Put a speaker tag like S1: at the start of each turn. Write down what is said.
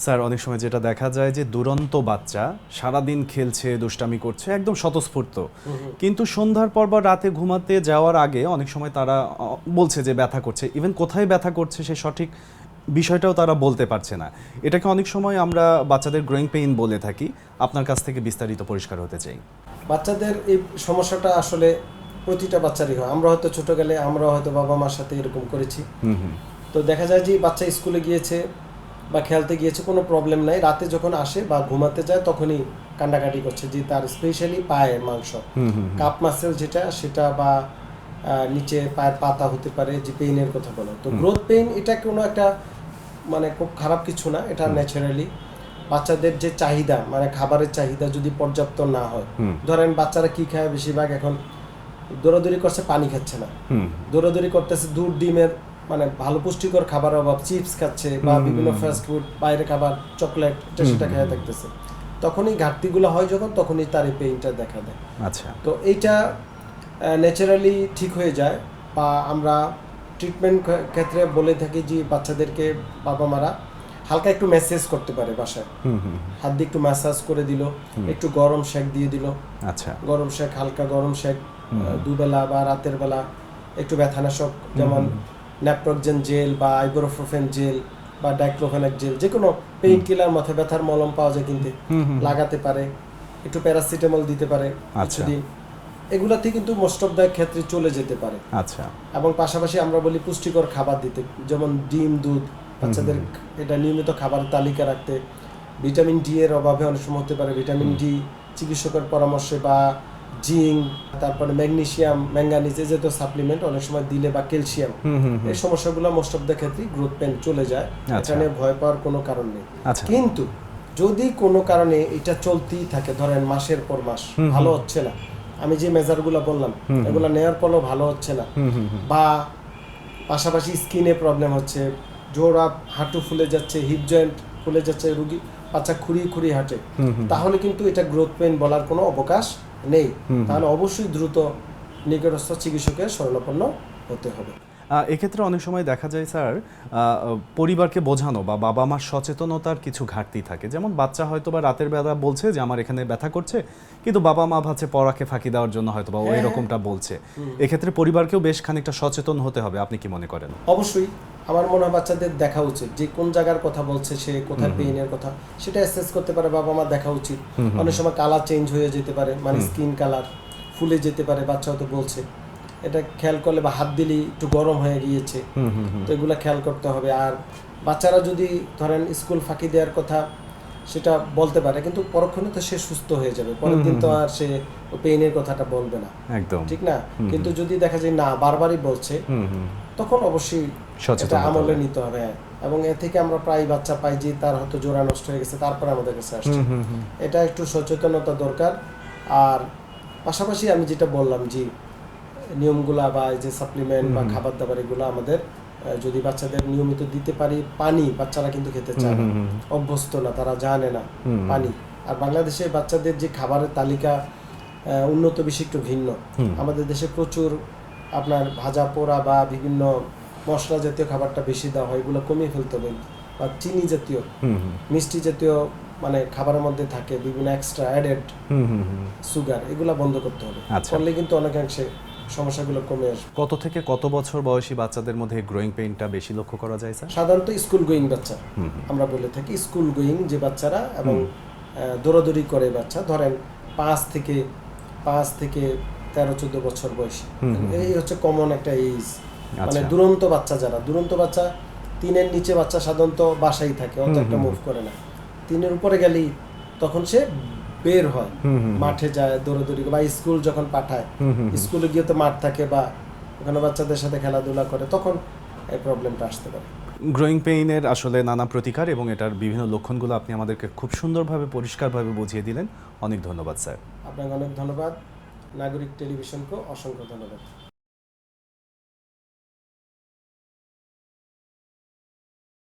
S1: Sir অনেক সময় যেটা দেখা যায় যে দুরন্ত বাচ্চা সারাদিন খেলছে, দুষ্টামি করছে, একদম স্বতঃস্ফূর্ত, কিন্তু সন্ধ্যার পর বা রাতে ঘুমাতে যাওয়ার আগে অনেক সময় তারা বলছে যে ব্যথা করছে, ইভেন কোথায় ব্যথা করছে সে সঠিক বিষয়টাও তারা বলতে পারছে না। এটাকে অনেক সময় আমরা বাচ্চাদের গ্রোয়িং পেইন বলে থাকি। আপনার কাছ থেকে বিস্তারিত পরিষ্কার হতে চাই।
S2: বাচ্চাদের এই সমস্যাটা আসলে প্রতিটা বাচ্চারই হয়। আমরা হয়তো ছোট গেলে আমরা হয়তো বাবা মার সাথে এরকম করেছি। তো দেখা যায় যে বাচ্চা স্কুলে গিয়েছে বা খেলতে গিয়েছে, কোনো প্রবলেম নাই, রাতে যখন আসে বা ঘুমাতে যায় তখনই কান্নাকাটি করছে যে তার স্পেশালি পায়ের মাংস, কাপ মাসেল যেটা সেটা বা নিচে পায়ের পাতা হতে পারে, যে পেইনের কথা বলো। তো গ্রোথ পেইন এটা কোনো একটা মানে খুব খারাপ কিছু না, এটা ন্যাচারালি বাচ্চাদের যে চাহিদা, মানে খাবারের চাহিদা যদি পর্যাপ্ত না হয়, ধরেন বাচ্চারা কি খায় বেশিরভাগ এখন দৌড়াদৌড়ি করছে, পানি খাচ্ছে না, দৌড়াদৌড়ি করতেছে দুধ ডিমের মানে ভালো পুষ্টিকর খাবার অভাব, চিপস খাচ্ছে বা বিভিন্ন ফাস্ট ফুড, বাইরে খাবার, চকলেট, এটা সেটা খেয়ে থাকতেছে, তখনই ঘাটতিগুলো হয় যখন, তখনই তার এই পেইনটা দেখা দেয়।
S1: আচ্ছা,
S2: তো এইটা ন্যাচারালি ঠিক হয়ে যায়। বা আমরা ট্রিটমেন্ট ক্ষেত্রে বলে থাকি যে বাচ্চাদেরকে বাবা মারা হালকা একটু ম্যাসেজ করতে পারে বাসায়, হাত দিয়ে একটু ম্যাসাজ করে দিল, একটু গরম শেক দিয়ে দিল।
S1: আচ্ছা,
S2: গরম শেক, হালকা গরম শেক দুবেলা বা রাতের বেলা, একটু ব্যথানাশক যেমন ন্যাপ্রোকজেন জেল বা আইবুপ্রোফেন জেল বা ডাইক্লোফেনাক জেল, যে কোনো পেইন কিলার, মাথা ব্যথার মলম পাওয়া যায় কিনতে, লাগাতে পারে, একটু প্যারাসিটামল দিতে পারে কিছুদিন। এগুলাতে কিন্তু মোস্ট অফ দ্য ক্ষেত্রে চলে যেতে পারে।
S1: আচ্ছা,
S2: এবং পাশাপাশি আমরা বলি পুষ্টিকর খাবার দিতে, যেমন ডিম, দুধ, বাচ্চাদের এটা নিয়মিত খাবারের তালিকা রাখতে। ভিটামিন ডি এর অভাবে অনেক সময় হতে পারে, ভিটামিন ডি চিকিৎসকের পরামর্শে, বা জিঙ্ক, তারপরে ম্যাগনেসিয়াম, ম্যাঙ্গানিজ, এই জাতীয় সাপ্লিমেন্ট অনেক সময় দিলে, বা ক্যালসিয়াম, এই সমস্যাগুলো মোস্ট অফ দ্য ক্ষেত্রে গ্রোথ পেন চলে যায়। এখানে ভয় পাওয়ার কোনো কারণ নেই। কিন্তু যদি কোনো কারণে এটা চলতেই থাকে, ধরেন মাসের পর মাস ভালো হচ্ছে না, আমি যে মেজারগুলো বললাম এগুলো নেওয়ার পরও ভালো হচ্ছে না, বা পাশাপাশি স্কিনে প্রবলেম হচ্ছে, জোড়া হাঁটু ফুলে যাচ্ছে, হিপ জয়েন্ট ফুলে যাচ্ছে, রুগী বাচ্চা খুঁড়িয়ে হাঁটে, তাহলে কিন্তু এটা গ্রোথ পেইন বলার কোনো অবকাশ নেই। তাহলে অবশ্যই দ্রুত নিকটস্থ চিকিৎসকের শরণাপন্ন হতে হবে।
S1: এক্ষেত্রে অনেক সময় দেখা যায় স্যার, পরিবারকে বোঝানো বা বাবা মার সচেতনতার কিছু ঘাটতি থাকে। যেমন বাচ্চা হয়তো বা রাতের বেলা বলছে যে আমার এখানে ব্যথা করছে, কিন্তু বাবা মা ভাবছে পড়াকে ফাঁকি দেওয়ার জন্য হয়তো বা এরকমটা বলছে। এক্ষেত্রে পরিবারকেও বেশ খানিকটা সচেতন হতে হবে, আপনি কি মনে করেন?
S2: অবশ্যই আমার মনে হয় বাচ্চাদের দেখা উচিত যে কোন জায়গার কথা বলছে, সে কোথায় পেইনের কথা, সেটা অ্যাসেস করতে পারে বাবা মা, দেখা উচিত। অনেক সময় কালার চেঞ্জ হয়ে যেতে পারে, মানে স্কিন কালার ফুলে যেতে পারে, বাচ্চা হয়তো বলছে, এটা খেয়াল করলে, বা হাত দিলেই একটু গরম হয়ে গিয়েছে, তো এগুলো খেয়াল করতে হবে। আর বাচ্চারা যদি ধরেন স্কুল ফাঁকি দেওয়ার কথা সেটা বলতে পারে, কিন্তু পরক্ষণে তো সে সুস্থ হয়ে যাবে, পরের দিন তো আর সে পেইনের কথাটা বলবে না,
S1: একদম
S2: ঠিক না? কিন্তু যদি দেখা যায় না, বারবারই বলছে, তখন অবশ্যই এটা আমলে নিতে হবে। এবং এ থেকে আমরা প্রায় বাচ্চা পাই যে তার হয়তো জোড়া নষ্ট হয়ে গেছে, তারপরে আমাদের কাছে আসছে। এটা একটু সচেতনতা দরকার। আর পাশাপাশি আমি যেটা বললাম যে নিয়মগুলা বা যে সাপ্লিমেন্ট বা খাবার দাবার, এগুলো আমাদের যদি বাচ্চাদের নিয়মিত দিতে পারি। পানি বাচ্চারা কিন্তু খেতে চায় না, অভ্যস্ত না, তারা জানে না পানি। আর বাংলাদেশে বাচ্চাদের যে খাবারের তালিকা উন্নত বেশি একটু ভিন্ন। আমাদের দেশে প্রচুর আপনার ভাজা পোড়া বা বিভিন্ন মশলা জাতীয় খাবারটা বেশি দেওয়া হয়, এগুলো কমিয়ে ফেলতে হবে। বা চিনি জাতীয়, মিষ্টি জাতীয় মানে খাবারের মধ্যে থাকে বিভিন্ন এক্সট্রা অ্যাডেড সুগার, এগুলো বন্ধ করতে হবে। করলে কিন্তু অনেকাংশে সমস্যাগুলো কমে আসবে।
S1: কত থেকে কত বছর বয়সী বাচ্চাদের মধ্যে গ্রোয়িং পেইনটা বেশি লক্ষ্য করা যায় স্যার?
S2: সাধারণত স্কুল গোয়িং বাচ্চা আমরা বলে থাকি, স্কুল গোয়িং যে বাচ্চারা এবং দৌড়াদৌড়ি করে বাচ্চা, ধরেন 5 থেকে 13-14 বছর বয়সী, এই হচ্ছে কমন একটা এজ। মানে দুরন্ত বাচ্চা, যারা দুরন্ত বাচ্চা, 3-এর নিচে বাচ্চা সাধারণত বাসায় থাকে, অত একটা মুভ করে না। 3-এর উপরে গেলেই তখন সে বের হয়, মাঠে যায়, দৌড়াদৌড়ি, বা স্কুল যখন পাঠায়, স্কুলে গিয়ে তো মাঠ থাকে, বা ওখানে বাচ্চাদের সাথে খেলাধুলা করে, তখন এই প্রবলেমটা আসতে পারে।
S1: গ্রোয়িং পেইনের আসলে নানা প্রতিকার এবং এটার বিভিন্ন লক্ষণগুলো আপনি আমাদেরকে খুব সুন্দরভাবে পরিষ্কারভাবে বুঝিয়ে দিলেন। অনেক ধন্যবাদ স্যার।
S2: আপনাকে অনেক ধন্যবাদ। নাগরিক টেলিভিশনকে অসংখ্য ধন্যবাদ।